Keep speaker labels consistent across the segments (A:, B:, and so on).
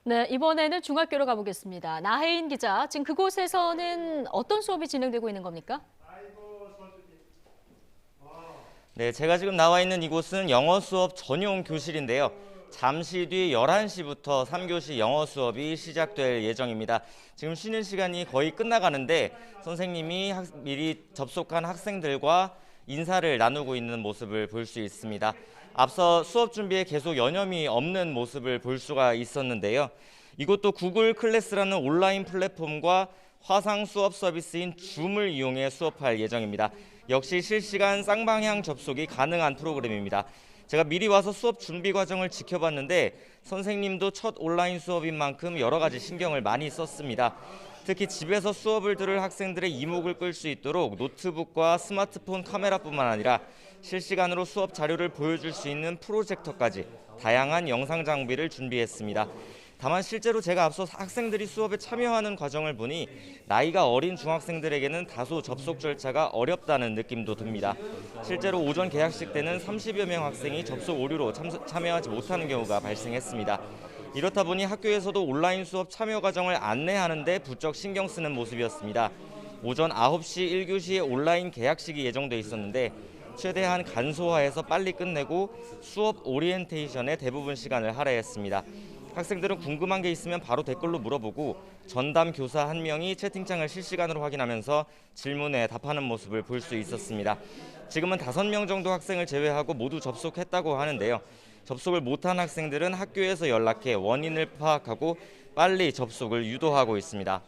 A: 네, 이번에는 중학교로 가보겠습니다. 나혜인 기자, 지금 그곳에서는 어떤 수업이 진행되고 있는 겁니까?
B: 네, 제가 지금 나와 있는 이곳은 영어 수업 전용 교실인데요. 잠시 뒤 11시부터 3교시 영어 수업이 시작될 예정입니다. 지금 쉬는 시간이 거의 끝나가는데 선생님이 미리 접속한 학생들과 인사를 나누고 있는 모습을 볼 수 있습니다. 앞서 수업 준비에 계속 여념이 없는 모습을 볼 수가 있었는데요. 이것도 구글 클래스라는 온라인 플랫폼과 화상 수업 서비스인 줌을 이용해 수업할 예정입니다. 역시 실시간 쌍방향 접속이 가능한 프로그램입니다. 제가 미리 와서 수업 준비 과정을 지켜봤는데 선생님도 첫 온라인 수업인 만큼 여러 가지 신경을 많이 썼습니다. 특히 집에서 수업을 들을 학생들의 이목을 끌 수 있도록 노트북과 스마트폰 카메라뿐만 아니라 실시간으로 수업 자료를 보여줄 수 있는 프로젝터까지 다양한 영상 장비를 준비했습니다. 다만 실제로 제가 앞서 학생들이 수업에 참여하는 과정을 보니 나이가 어린 중학생들에게는 다소 접속 절차가 어렵다는 느낌도 듭니다. 실제로 오전 개학식 때는 30여 명 학생이 접속 오류로 참여하지 못하는 경우가 발생했습니다. 이렇다 보니 학교에서도 온라인 수업 참여 과정을 안내하는 데 부쩍 신경 쓰는 모습이었습니다. 오전 9시 1교시에 온라인 개학식이 예정돼 있었는데 최대한 간소화해서 빨리 끝내고 수업 오리엔테이션에 대부분 시간을 할애했습니다. 학생들은 궁금한 게 있으면 바로 댓글로 물어보고 전담 교사 한 명이 채팅창을 실시간으로 확인하면서 질문에 답하는 모습을 볼 수 있었습니다. 지금은 5명 정도 학생을 제외하고 모두 접속했다고 하는데요. 접속을 못한 학생들은 학교에서 연락해 원인을 파악하고 빨리 접속을 유도하고 있습니다.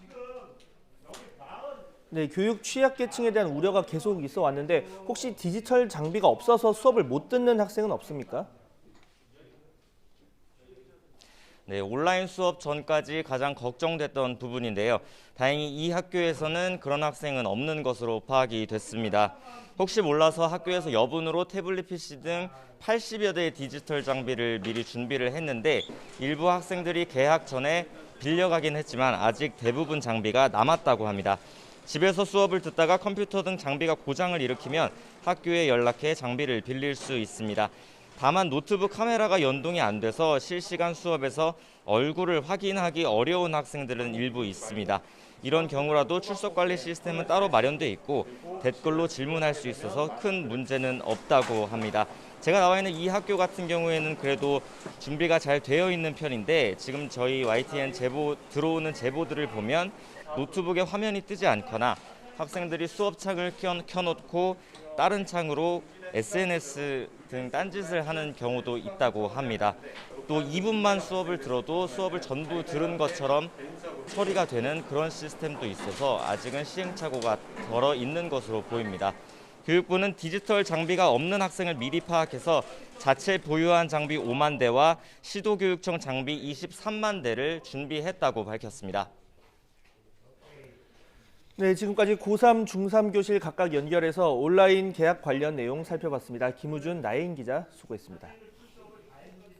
C: 네, 교육 취약계층에 대한 우려가 계속 있어 왔는데 혹시 디지털 장비가 없어서 수업을 못 듣는 학생은 없습니까?
B: 네, 온라인 수업 전까지 가장 걱정됐던 부분인데요. 다행히 이 학교에서는 그런 학생은 없는 것으로 파악이 됐습니다. 혹시 몰라서 학교에서 여분으로 태블릿 PC 등 80여 대의 디지털 장비를 미리 준비를 했는데 일부 학생들이 개학 전에 빌려가긴 했지만 아직 대부분 장비가 남았다고 합니다. 집에서 수업을 듣다가 컴퓨터 등 장비가 고장을 일으키면 학교에 연락해 장비를 빌릴 수 있습니다. 다만 노트북 카메라가 연동이 안 돼서 실시간 수업에서 얼굴을 확인하기 어려운 학생들은 일부 있습니다. 이런 경우라도 출석 관리 시스템은 따로 마련돼 있고 댓글로 질문할 수 있어서 큰 문제는 없다고 합니다. 제가 나와 있는 이 학교 같은 경우에는 그래도 준비가 잘 되어 있는 편인데 지금 저희 YTN 들어오는 제보들을 보면 노트북에 화면이 뜨지 않거나 학생들이 수업창을 켜놓고 다른 창으로 SNS 등 딴짓을 하는 경우도 있다고 합니다. 또 2분만 수업을 들어도 수업을 전부 들은 것처럼 처리가 되는 그런 시스템도 있어서 아직은 시행착오가 덜어 있는 것으로 보입니다. 교육부는 디지털 장비가 없는 학생을 미리 파악해서 자체 보유한 장비 5만 대와 시도교육청 장비 23만 대를 준비했다고 밝혔습니다.
C: 네, 지금까지 고3, 중3 교실 각각 연결해서 온라인 개학 관련 내용 살펴봤습니다. 김우준, 나혜인 기자 수고했습니다.